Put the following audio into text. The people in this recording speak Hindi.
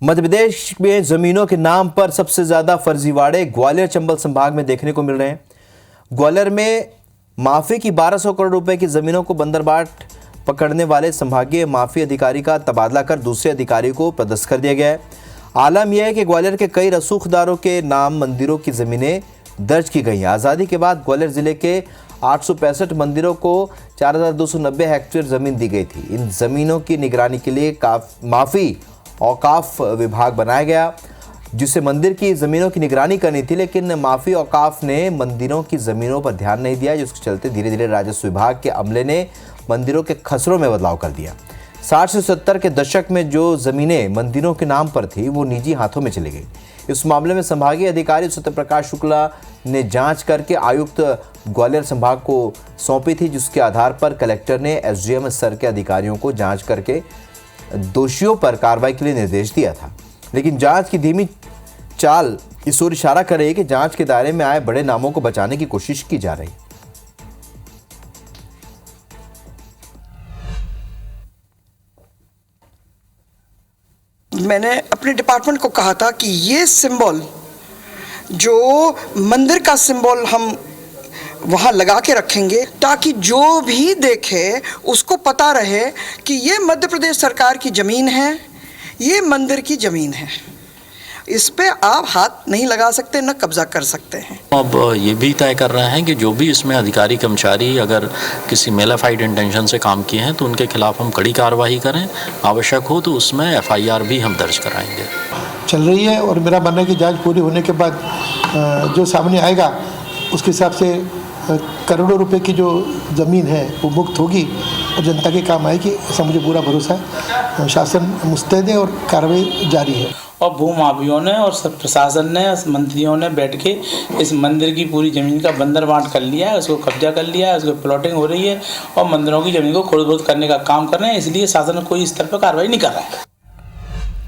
मध्य प्रदेश में जमीनों के नाम पर सबसे ज्यादा फर्जीवाड़े ग्वालियर चंबल संभाग में देखने को मिल रहे हैं। ग्वालियर में माफी की 1200 करोड़ रुपए की जमीनों को बंदरबाट पकड़ने वाले संभागीय माफी अधिकारी का तबादला कर दूसरे अधिकारी को पदस्थ कर दिया गया है। आलम यह है कि ग्वालियर के कई रसूखदारों के नाम मंदिरों की जमीनें दर्ज की गई हैं। आज़ादी के बाद ग्वालियर जिले के 865 मंदिरों को 4290 हेक्टेयर जमीन दी गई थी। इन जमीनों की निगरानी के लिए माफी औकाफ विभाग बनाया गया, जिसे मंदिर की ज़मीनों की निगरानी करनी थी, लेकिन माफी औकाफ ने मंदिरों की ज़मीनों पर ध्यान नहीं दिया, जिसके चलते धीरे धीरे राजस्व विभाग के अमले ने मंदिरों के खसरों में बदलाव कर दिया। 60 से 70 के दशक में जो ज़मीनें मंदिरों के नाम पर थी वो निजी हाथों में चली गई। इस मामले में संभागीय अधिकारी सत्यप्रकाश शुक्ला ने जांच करके आयुक्त ग्वालियर संभाग को सौंपी थी, जिसके आधार पर कलेक्टर ने एसडीएम स्तर के अधिकारियों को जांच करके दोषियों पर कार्रवाई के लिए निर्देश दिया था। लेकिन जांच की धीमी चाल इस ओर इशारा कर रही है कि जांच के दायरे में आए बड़े नामों को बचाने की कोशिश की जा रही है। मैंने अपने डिपार्टमेंट को कहा था कि ये सिंबल, जो मंदिर का सिंबल, हम वहाँ लगा के रखेंगे ताकि जो भी देखे उसको पता रहे कि ये मध्य प्रदेश सरकार की ज़मीन है, ये मंदिर की ज़मीन है। इस पे आप हाथ नहीं लगा सकते, न कब्जा कर सकते हैं। अब ये भी तय कर रहे हैं कि जो भी इसमें अधिकारी कर्मचारी अगर किसी मेलाफाइड इंटेंशन से काम किए हैं तो उनके खिलाफ हम कड़ी कार्रवाई करें, आवश्यक हो तो उसमें एफआईआर भी हम दर्ज कराएंगे। चल रही है और मेरा मानना है कि जांच पूरी होने के बाद जो सामने आएगा उसके हिसाब से करोड़ों रुपए की जो ज़मीन है वो मुक्त होगी और जनता के काम आएगी, ऐसा मुझे पूरा भरोसा है। शासन मुस्तैद है और कार्रवाई जारी है। और भूमाफियों ने और सब प्रशासन ने, मंत्रियों ने बैठ के इस मंदिर की पूरी ज़मीन का बंदरबाट कर लिया है, उसको कब्जा कर लिया है, उसको प्लॉटिंग हो रही है और मंदिरों की ज़मीन को खोद-बोद करने का काम कर रहे हैं। इसलिए शासन कोई इस तरह पर कार्रवाई नहीं कर रहा है।